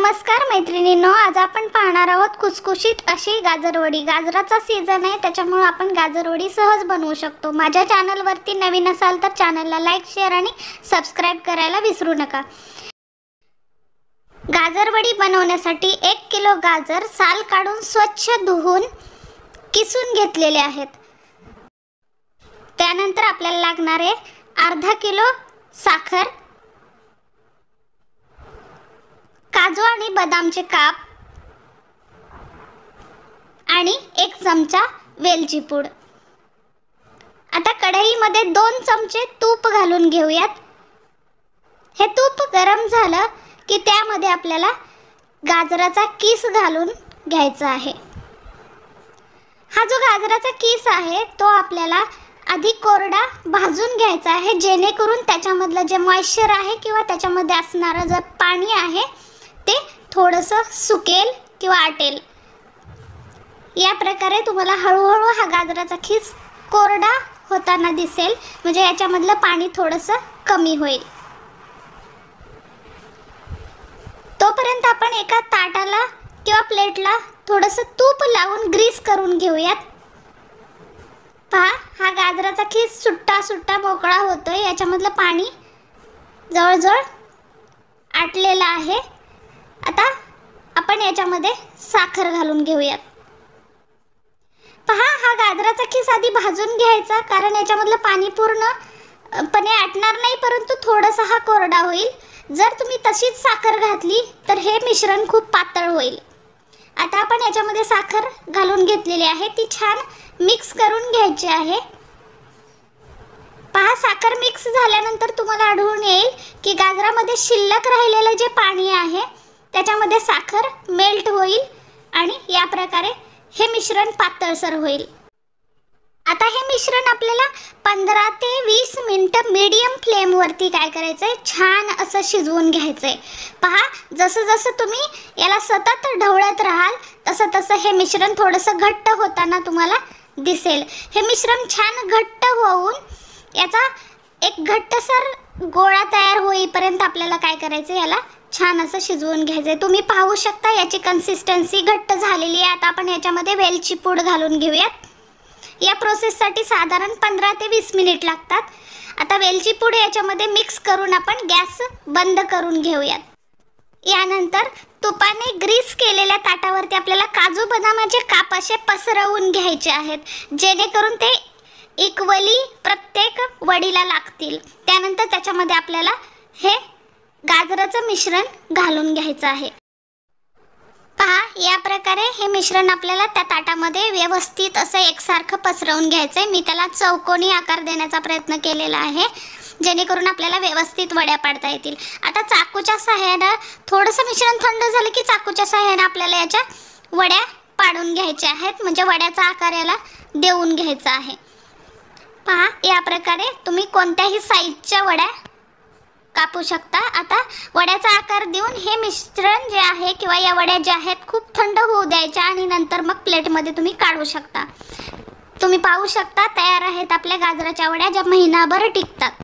नमस्कार मैत्रिणींनो, आज आपण पाहणार आहोत खुसखुशीत अशी गाजरवडी। गाजराचा सीजन आहे, त्याच्यामुळे आपण गाजरवडी सहज बनवू शकतो। माझ्या चॅनलवरती नवीन असाल तर चॅनलला लाईक, शेअर आणि सबस्क्राइब करायला विसरू नका। गाजरवडी बनवण्यासाठी 1 किलो गाजर साल काढून स्वच्छ धुवून किसून घेतलेले आहेत। त्यानंतर आपल्याला लागणार आहे अर्धा किलो साखर, काजू आणि बदामचे काप आणि 1 चमचा वेलची पूड। आता कढईमध्ये 2 चमचे तूप घालून घेऊयात। हे तूप गरम झालं की त्यामध्ये आपल्याला गाजराचा किस घालून घ्यायचा आहे। हा जो गाजराचा किस आहे तो आपल्याला आधी कोरडा भाजून घ्यायचा आहे, जेणेकरून त्याच्यामधलं जे मॉइश्चर आहे किंवा त्याच्यामध्ये असणारं जे पाणी आहे ते थोडंसं सुकेल किंवा आटेल। या प्रकारे तुम्हाला हळूहळू हा गाजराचा खीस कोरडा होताना दिसेल, म्हणजे याच्यामधलं पाणी थोडंसं कमी होईल। तोपर्यंत आपण एका ताटाला किंवा प्लेटला थोडंसं तूप लावून ग्रीस करून घेऊयात। पहा, हा गाजराचा खीस सुट्टा सुट्टा मोकळा होतोय, याच्यामधलं पाणी जवळजवळ आटलेलं आहे। आता आपण याच्यामध्ये साखर घालून घेऊयात। पहा, हा गाजराचा खीस आधी भाजून घ्यायचा, कारण याच्यामधलं पाणी पूर्णपणे आटणार नाही, परंतु थोडासा हा कोरडा होईल। जर तुम्ही तशीच साखर घातली तर हे मिश्रण खूप पातळ होईल। आता आपण याच्यामध्ये साखर घालून घेतलेली आहे, ती छान मिक्स करून घ्यायची आहे। पहा, साखर मिक्स झाल्यानंतर तुम्हाला आढळून येईल की गाजरामध्ये शिल्लक राहिलेलं जे पाणी आहे त्याच्यामध्ये साखर मेल्ट होईल आणि या प्रकारे हे मिश्रण पातळसर होईल। आता हे मिश्रण आपल्याला 15 ते 20 मिनिटं मीडियम फ्लेम वरती काय करायचंय, छान असं शिजवून घ्यायचंय। पहा, जसं जसं तुम्ही याला सतत ढवळत राहाल तसं तसं हे मिश्रण थोडंसं घट्ट होताना तुम्हाला दिसेल। हे मिश्रण छान घट्ट होऊन याचा एक घट्टसर गोळा तयार होईपर्यंत आपल्याला काय करायचं, याला छान असं शिजवून घ्यायचंय। तुम्ही पाहू शकता याची कन्सिस्टन्सी घट्ट झालेली आहे। आता आपण याच्यामध्ये वेलची पूड घालून घेऊयात। या प्रोसेससाठी साधारण 15 ते 20 मिनिट लागतात। आता वेलची पूड याच्यामध्ये मिक्स करून आपण गॅस बंद करून घेऊयात। यानंतर तुपाने ग्रीस केलेल्या ताटावरती आपल्याला काजू बदामाचे काप असे पसरवून घ्यायचे आहेत, जेणेकरून ते इक्वली प्रत्येक वडीला लागतील। त्यानंतर त्याच्यामध्ये आपल्याला हे गाजराचं मिश्रण घालून घ्यायचं आहे। पहा, या प्रकारे हे मिश्रण आपल्याला त्या ताटामध्ये व्यवस्थित असं एकसारखं पसरवून घ्यायचंय। मी त्याला चौकोनी आकार देण्याचा प्रयत्न केलेला आहे, जेणेकरून आपल्याला व्यवस्थित वड्या पाडता येतील। आता चाकूच्या सहाय्याने थोडंसं मिश्रण थंड झालं की चाकूच्या सहाय्याने आपल्याला याच्या वड्या पाडून घ्यायच्या आहेत, म्हणजे वड्याचा आकार याला देऊन घ्यायचा आहे। पहा, या प्रकारे तुम्ही कोणत्याही साईजच्या वड्या कापू शकता। आता वड्याचा आकार देऊन हे मिश्रण जे आहे किंवा या वड्या ज्या आहेत खूप थंड होऊ द्यायच्या आणि नंतर मग प्लेटमध्ये तुम्ही काढू शकता। तुम्ही पाहू शकता तयार आहेत आपल्या गाजराच्या वड्या, ज्या महिनाभर टिकतात।